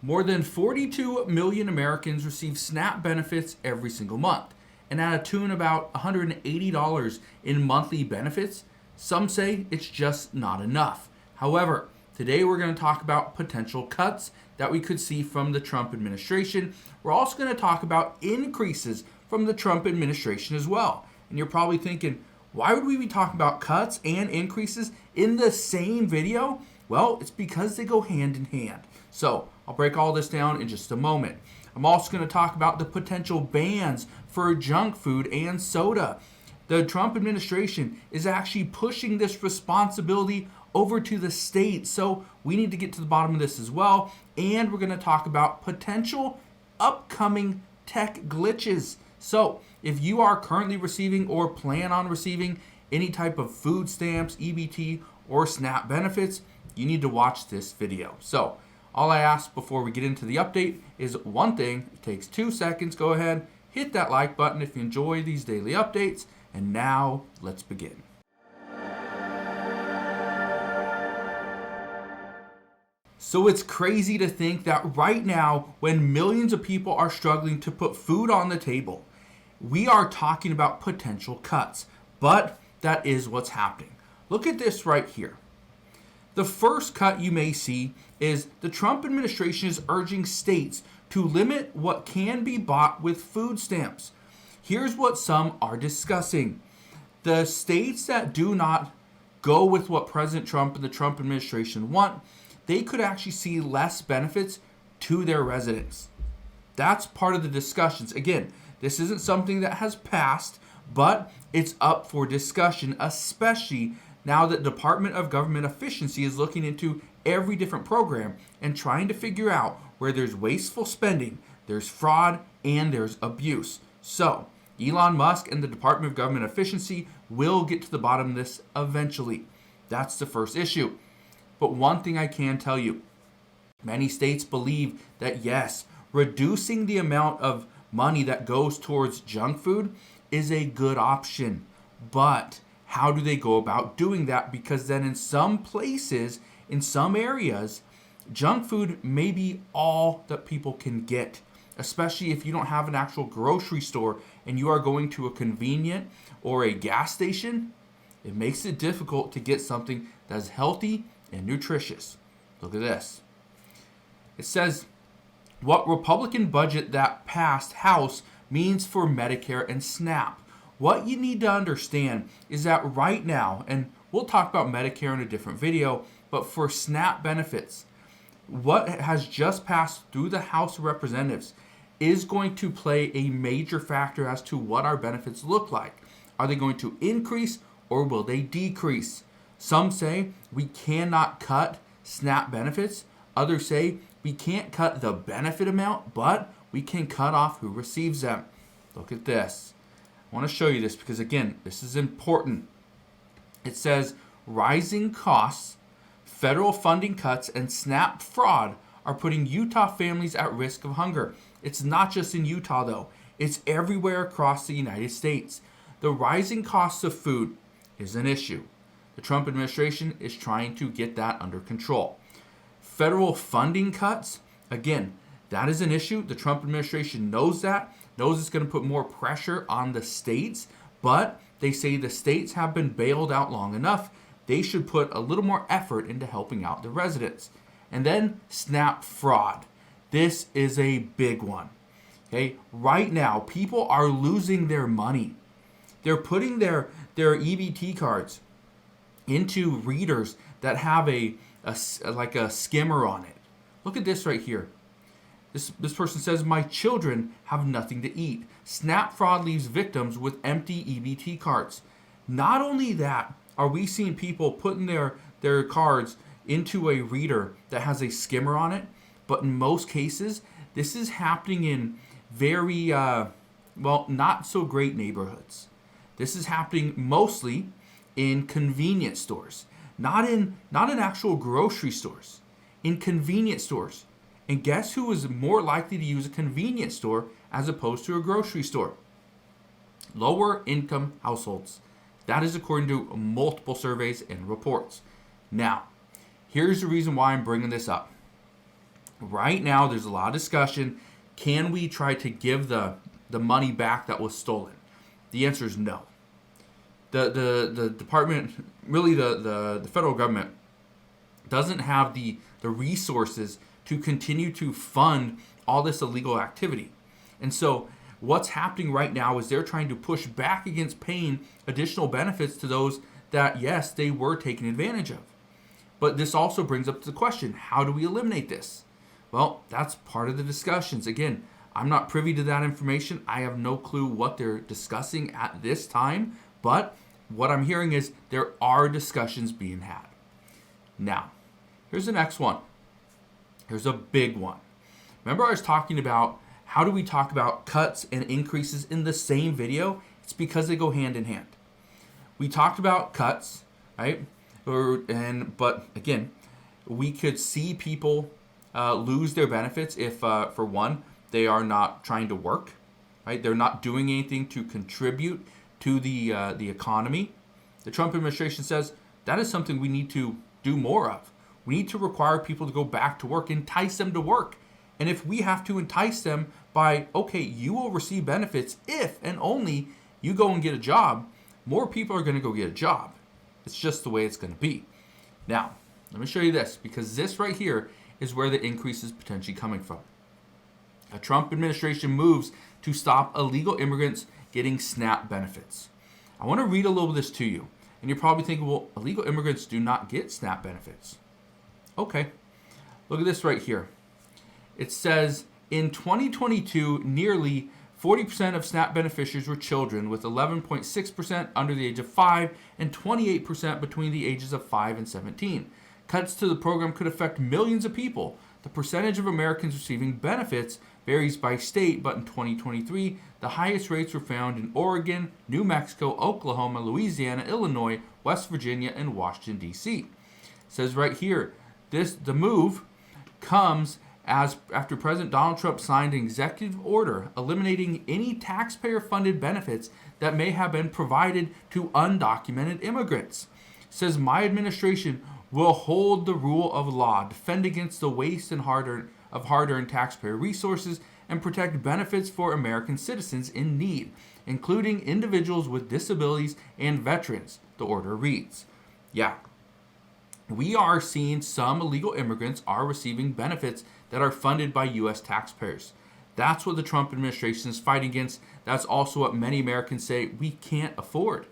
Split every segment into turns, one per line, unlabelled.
More than 42 million Americans receive SNAP benefits every single month. And at a tune about $180 in monthly benefits, some say it's just not enough. However, today we're going to talk about potential cuts that we could see from the Trump administration. We're also going to talk about increases from the Trump administration as well. And you're probably thinking, why would we be talking about cuts and increases in the same video? Well, it's because they go hand in hand. So I'll break all this down in just a moment. I'm also going to talk about the potential bans for junk food and soda. The Trump administration is actually pushing this responsibility over to the states. So we need to get to the bottom of this as well. And we're going to talk about potential upcoming tech glitches. So if you are currently receiving or plan on receiving any type of food stamps, EBT, or SNAP benefits, you need to watch this video. So all I ask before we get into the update is one thing. It takes 2 seconds. Go ahead, hit that like button if you enjoy these daily updates. And now let's begin. So it's crazy to think that right now, when millions of people are struggling to put food on the table, we are talking about potential cuts. But that is what's happening. Look at this right here. The first cut you may see is the Trump administration is urging states to limit what can be bought with food stamps. Here's what some are discussing. The states that do not go with what President Trump and the Trump administration want, they could actually see less benefits to their residents. That's part of the discussions. Again, this isn't something that has passed, but it's up for discussion, especially now that Department of Government Efficiency is looking into every different program and trying to figure out where there's wasteful spending, there's fraud, and there's abuse. So Elon Musk and the Department of Government Efficiency will get to the bottom of this eventually. That's the first issue. But one thing I can tell you, many states believe that yes, reducing the amount of money that goes towards junk food is a good option. But how do they go about doing that? Because then in some places, in some areas, junk food may be all that people can get, especially if you don't have an actual grocery store and you are going to a convenient or a gas station. It makes it difficult to get something that's healthy and nutritious. Look at this. It says, what Republican budget that passed House means for Medicare and SNAP. What you need to understand is that right now, and we'll talk about Medicare in a different video, but for SNAP benefits, what has just passed through the House of Representatives is going to play a major factor as to what our benefits look like. Are they going to increase or will they decrease? Some say we cannot cut SNAP benefits. Others say we can't cut the benefit amount, but we can cut off who receives them. Look at this. I want to show you this because, again, this is important. It says rising costs, federal funding cuts, and SNAP fraud are putting Utah families at risk of hunger. It's not just in Utah, though. It's everywhere across the United States. The rising costs of food is an issue. The Trump administration is trying to get that under control. Federal funding cuts, again, that is an issue. The Trump administration knows that, knows it's going to put more pressure on the states, but they say the states have been bailed out long enough. They should put a little more effort into helping out the residents. And then SNAP fraud. This is a big one. Okay, right now, people are losing their money. They're putting their EBT cards into readers that have like a skimmer on it. Look at this right here. This person says, my children have nothing to eat. SNAP fraud leaves victims with empty EBT cards. Not only that, are we seeing people putting their cards into a reader that has a skimmer on it, but in most cases, this is happening in very, not so great neighborhoods. This is happening mostly in convenience stores, not in actual grocery stores, in convenience stores. And guess who is more likely to use a convenience store as opposed to a grocery store? Lower income households. That is according to multiple surveys and reports. Now, here's the reason why I'm bringing this up. Right now, there's a lot of discussion. Can we try to give the money back that was stolen? The answer is no. The department, really the federal government, doesn't have the resources to continue to fund all this illegal activity. And so what's happening right now is they're trying to push back against paying additional benefits to those that, yes, they were taken advantage of. But this also brings up the question, how do we eliminate this? Well, that's part of the discussions. Again, I'm not privy to that information. I have no clue what they're discussing at this time, but what I'm hearing is there are discussions being had. Now, here's the next one. Here's a big one. Remember I was talking about how do we talk about cuts and increases in the same video? It's because they go hand in hand. We talked about cuts, right? But again, we could see people lose their benefits if, for one, they are not trying to work, right? They're not doing anything to contribute to the economy. The Trump administration says that is something we need to do more of. We need to require people to go back to work, entice them to work. And if we have to entice them by, okay, you will receive benefits if and only you go and get a job, more people are going to go get a job. It's just the way it's going to be. Now, let me show you this, because this right here is where the increase is potentially coming from. A Trump administration moves to stop illegal immigrants getting SNAP benefits. I want to read a little of this to you. And you're probably thinking, well, illegal immigrants do not get SNAP benefits. Okay, look at this right here. It says, in 2022, nearly 40% of SNAP beneficiaries were children, with 11.6% under the age of 5 and 28% between the ages of 5 and 17. Cuts to the program could affect millions of people. The percentage of Americans receiving benefits varies by state, but in 2023, the highest rates were found in Oregon, New Mexico, Oklahoma, Louisiana, Illinois, West Virginia, and Washington, D.C. It says right here, the move comes after President Donald Trump signed an executive order eliminating any taxpayer-funded benefits that may have been provided to undocumented immigrants. It says, my administration will hold the rule of law, defend against the waste and hard-earned taxpayer resources, and protect benefits for American citizens in need, including individuals with disabilities and veterans, the order reads. Yeah, we are seeing some illegal immigrants are receiving benefits that are funded by U.S. taxpayers. That's what the Trump administration is fighting against. That's also what many Americans say we can't afford.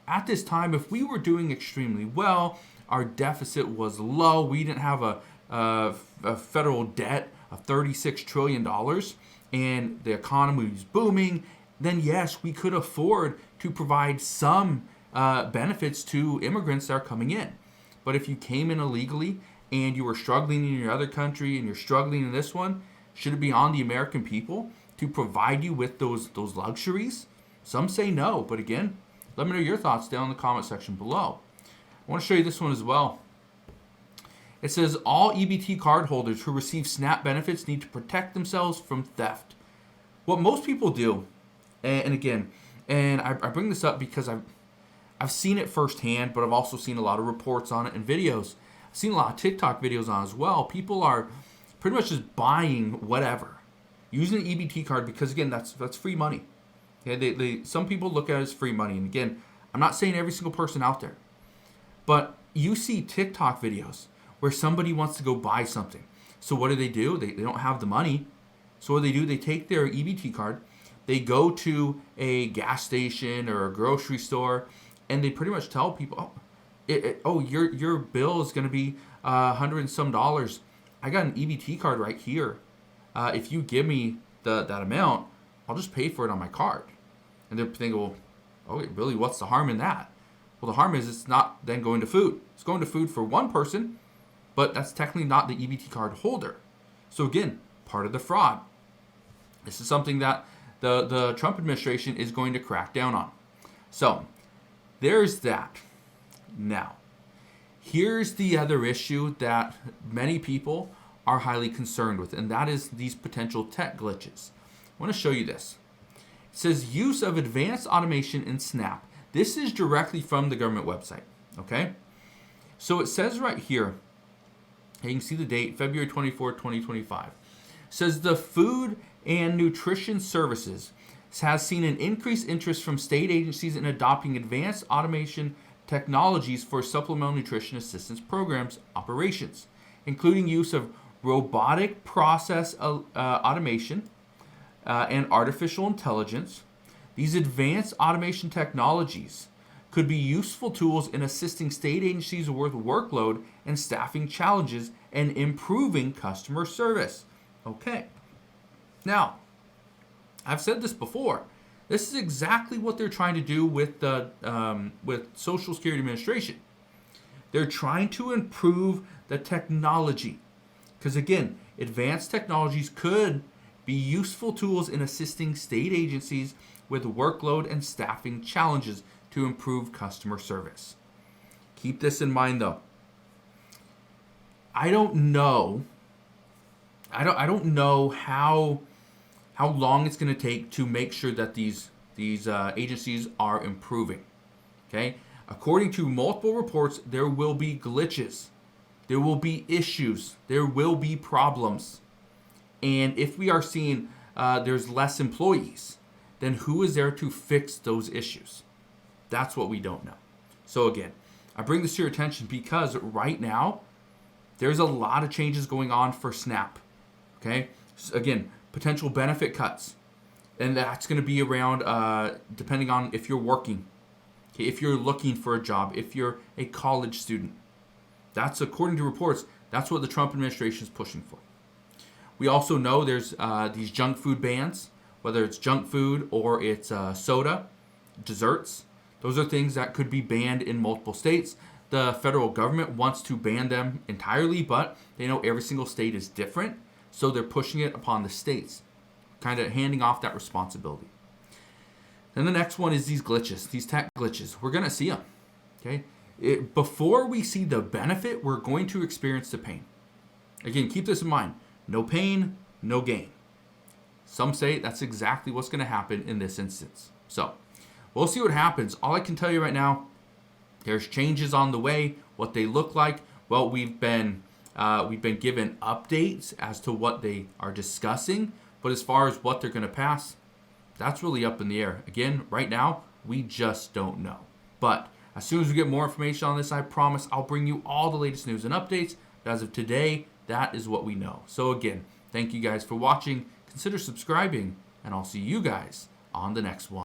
At this time, if we were doing extremely well, our deficit was low, we didn't have a federal debt of $36 trillion, and the economy was booming, then yes, we could afford to provide some benefits to immigrants that are coming in. But if you came in illegally and you were struggling in your other country and you're struggling in this one, should it be on the American people to provide you with those luxuries? Some say no, but again, let me know your thoughts down in the comment section below. I want to show you this one as well. It says all EBT card holders who receive SNAP benefits need to protect themselves from theft. What most people do, and again, and I bring this up because I've seen it firsthand, but I've also seen a lot of reports on it and videos. I've seen a lot of TikTok videos on it as well. People are pretty much just buying whatever, using an EBT card because, again, that's free money. Okay, some people look at it as free money. And again, I'm not saying every single person out there, but you see TikTok videos where somebody wants to go buy something. So what do? They don't have the money. So what do? They take their EBT card, they go to a gas station or a grocery store, and they pretty much tell people, your bill is going to be $100 and some. I got an EBT card right here. If you give me that amount, I'll just pay for it on my card. And they're thinking, well, okay, really, what's the harm in that? Well, the harm is it's not then going to food. It's going to food for one person, but that's technically not the EBT card holder. So again, part of the fraud. This is something that the Trump administration is going to crack down on. So there's that. Now, here's the other issue that many people are highly concerned with, and that is these potential tech glitches. I want to show you this. It says use of advanced automation in SNAP. This is directly from the government website, okay? So it says right here, You can see the date, February 24, 2025. It says the Food and Nutrition Services has seen an increased interest from state agencies in adopting advanced automation technologies for supplemental nutrition assistance programs operations, including use of robotic process automation and artificial intelligence. These advanced automation technologies could be useful tools in assisting state agencies with workload and staffing challenges and improving customer service. Okay. Now, I've said this before. This is exactly what they're trying to do with the with Social Security Administration. They're trying to improve the technology, because again, advanced technologies could be useful tools in assisting state agencies with workload and staffing challenges to improve customer service. Keep this in mind, though. I don't know how long it's going to take to make sure that these agencies are improving. Okay, according to multiple reports, there will be glitches, there will be issues, there will be problems, and if we are seeing there's less employees, then who is there to fix those issues? That's what we don't know. So again, I bring this to your attention because right now there's a lot of changes going on for SNAP. Okay, so again, potential benefit cuts, and that's going to be around depending on if you're working, okay, if you're looking for a job, if you're a college student. That's, according to reports, that's what the Trump administration is pushing for. We also know there's these junk food bans, whether it's junk food or it's soda, desserts. Those are things that could be banned in multiple states. The federal government wants to ban them entirely, but they know every single state is different, so they're pushing it upon the states, kind of handing off that responsibility. Then the next one is these glitches, these tech glitches. We're going to see them. Okay, before we see the benefit, we're going to experience the pain. Again, keep this in mind. No pain, no gain. Some say that's exactly what's going to happen in this instance. So we'll see what happens. All I can tell you right now, there's changes on the way. What they look like, well, we've been given updates as to what they are discussing, but as far as what they're going to pass, that's really up in the air. Again, right now, we just don't know. But as soon as we get more information on this, I promise I'll bring you all the latest news and updates. But as of today, that is what we know. So again, thank you guys for watching. Consider subscribing, and I'll see you guys on the next one.